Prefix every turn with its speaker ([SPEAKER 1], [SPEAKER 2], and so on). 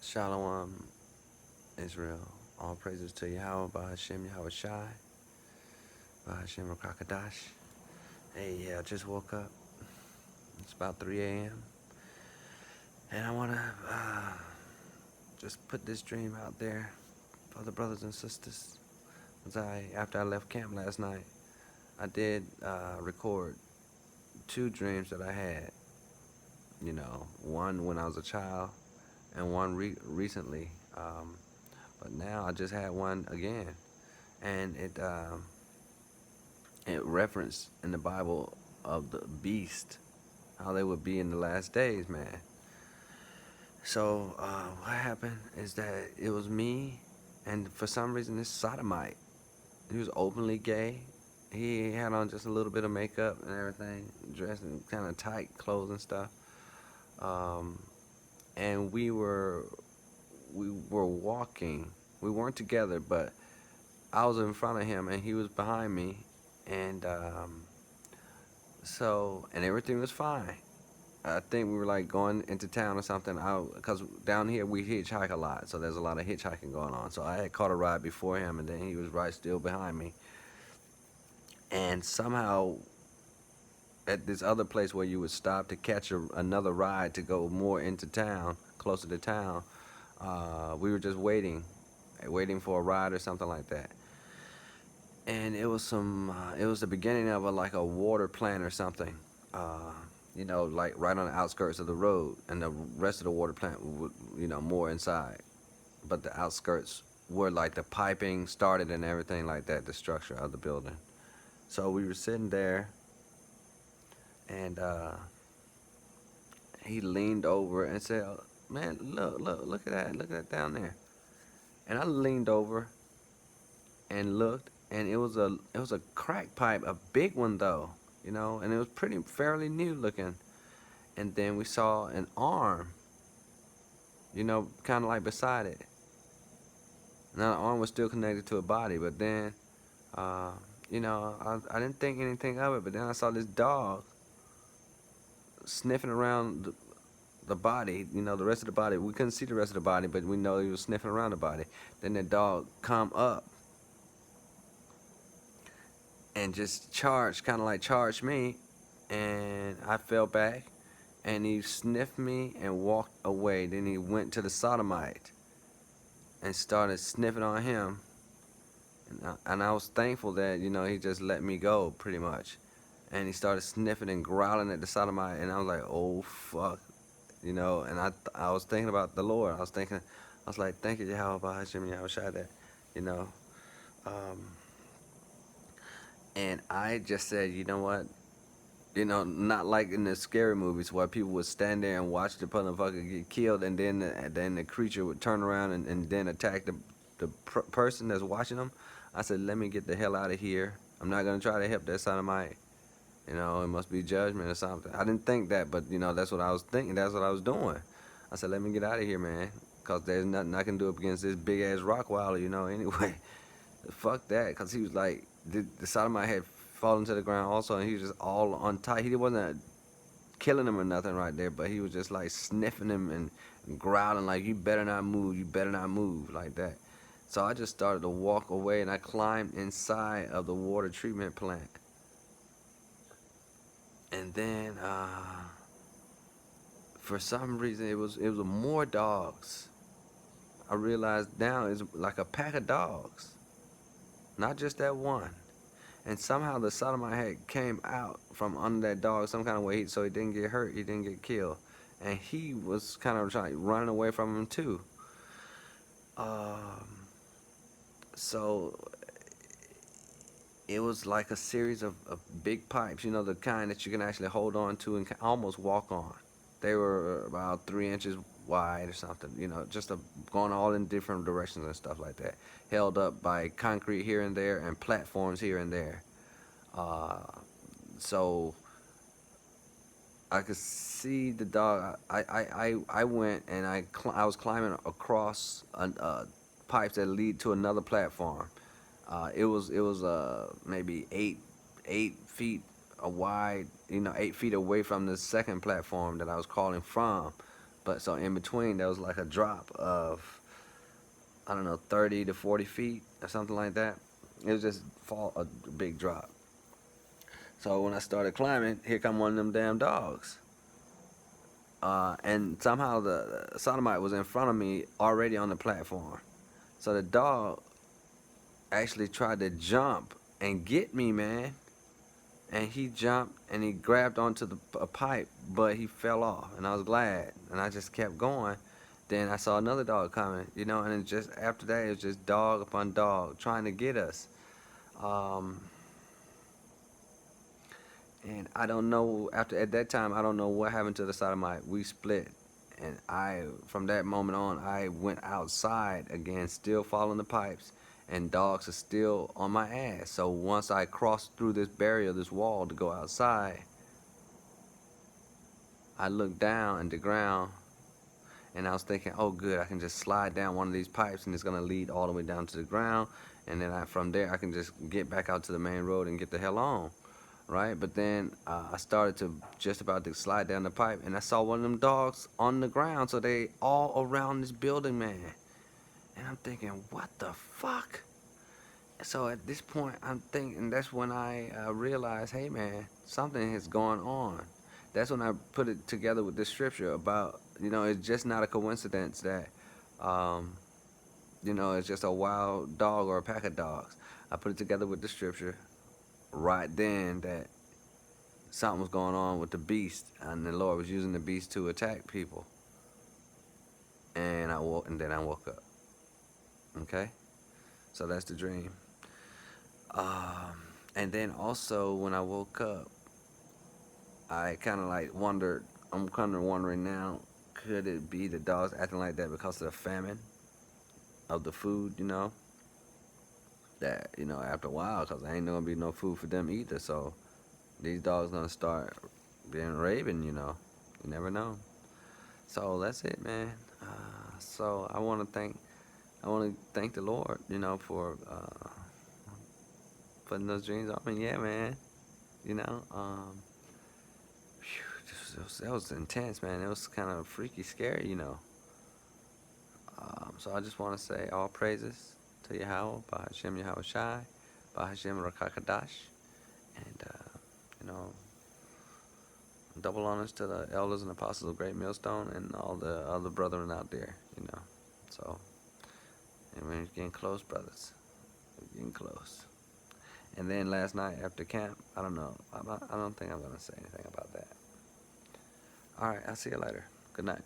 [SPEAKER 1] Shalom, Israel. All praises to Yahweh, Bahashem, Yahweh Shai, Bahashem, Rakakadash. Hey, yeah, I just woke up. It's about 3 a.m. And I want to just put this dream out there for the brothers and sisters. After I left camp last night, I did record two dreams that I had. One when I was a child and one recently. But now I just had one again. And it referenced in the Bible of the beast, how they would be in the last days, man. So what happened is that it was me, and for some reason this sodomite, he was openly gay. He had on just a little bit of makeup and everything, dressed in kind of tight clothes and stuff. And we were walking. We weren't together, but I was in front of him and he was behind me, and and everything was fine. I think we were like going into town or something. Because down here we hitchhike a lot, so there's a lot of hitchhiking going on. So I had caught a ride before him, and then he was right still behind me. And somehow, at this other place where you would stop to catch another ride to go more into town, closer to town, we were just waiting for a ride or something like that. And it was it was the beginning of like a water plant or something. Like right on the outskirts of the road, and the rest of the water plant would, more inside. But the outskirts were like the piping started and everything like that, the structure of the building. So we were sitting there, and he leaned over and said, "Man, look at that down there." And I leaned over and looked, and it was a crack pipe, a big one though, and it was fairly new looking. And then we saw an arm, kind of like beside it. Now the arm was still connected to a body, but then, I didn't think anything of it. But then I saw this dog sniffing around the body, the rest of the body. We couldn't see the rest of the body, but we know he was sniffing around the body. Then the dog come up and just kind of like charged me, and I fell back, and he sniffed me and walked away. Then he went to the sodomite and started sniffing on him, and I was thankful that he just let me go pretty much. And he started sniffing and growling at the sodomite, and I was like, oh fuck, and I was thinking about the Lord. I was like, thank you, Yahweh, Hashem, Yahweh Shai, that, you know. And I just said, you know what? Not like in the scary movies where people would stand there and watch the motherfucker get killed, and then the creature would turn around and then attack the person that's watching them. I said, let me get the hell out of here. I'm not gonna try to help that sodomite. It must be judgment or something. I didn't think that, but that's what I was thinking. That's what I was doing. I said, let me get out of here, man, because there's nothing I can do up against this big ass Rottweiler, anyway. Fuck that, because he was like, the sodomite had fallen to the ground also, and he was just all on tight. He wasn't killing him or nothing right there, but he was just like sniffing him and growling like, you better not move, like that. So I just started to walk away, and I climbed inside of the water treatment plant. And then, for some reason, it was more dogs. I realized now it's like a pack of dogs, not just that one. And somehow the sodomite had came out from under that dog some kind of way, so he didn't get hurt, he didn't get killed, and he was kind of running away from him too. So it was like a series of big pipes, the kind that you can actually hold on to and almost walk on. They were about 3 inches wide or something, just going all in different directions and stuff like that, held up by concrete here and there and platforms here and there. So I could see the dog. I went and I was climbing across pipes that lead to another platform. It was maybe 8 feet wide, 8 feet away from the second platform that I was calling from. But so in between, there was like a drop of, I don't know, 30 to 40 feet or something like that. It was just a big drop. So when I started climbing, here come one of them damn dogs. And somehow the sodomite was in front of me already on the platform. So the dog actually tried to jump and get me, man. And he jumped and he grabbed onto a pipe, but he fell off. And I was glad. And I just kept going. Then I saw another dog coming, and it just after that, it was just dog upon dog trying to get us. Um, and I don't know, at that time, I don't know what happened to the sodomite. We split. And from that moment on, I went outside again, still following the pipes, and dogs are still on my ass. So once I crossed through this barrier, this wall to go outside, I looked down at the ground, and I was thinking, oh, good, I can just slide down one of these pipes, and it's gonna lead all the way down to the ground, and then from there, I can just get back out to the main road and get the hell on. Right, but then I started to just about to slide down the pipe, and I saw one of them dogs on the ground. So they all around this building, man. And I'm thinking, what the fuck? So at this point, I'm thinking that's when I realized, hey, man, something is going on. That's when I put it together with this scripture about, it's just not a coincidence that, um, it's just a wild dog or a pack of dogs. I put it together with the scripture right then that something was going on with the beast, and the Lord was using the beast to attack people. And then I woke up. Okay, so that's the dream. And then also when I woke up, I kind of like wondered. I'm kind of wondering now, could it be the dogs acting like that because of the famine of the food? That after a while, because there ain't gonna be no food for them either. So these dogs gonna start being raven. You never know. So that's it, man. So I want to thank the Lord, for putting those dreams on me. Yeah, man. You know, um, that was intense, man. It was kind of freaky, scary. So I just want to say all praises to Yahweh, Bahashem Yahweh Shai, Bahashem Rakakadash, and double honors to the elders and apostles of Great Millstone and all the other brethren out there. So, and we're getting close, brothers. We're getting close. And then last night after camp, I don't know. I don't think I'm gonna say anything about that. All right, I'll see you later. Good night.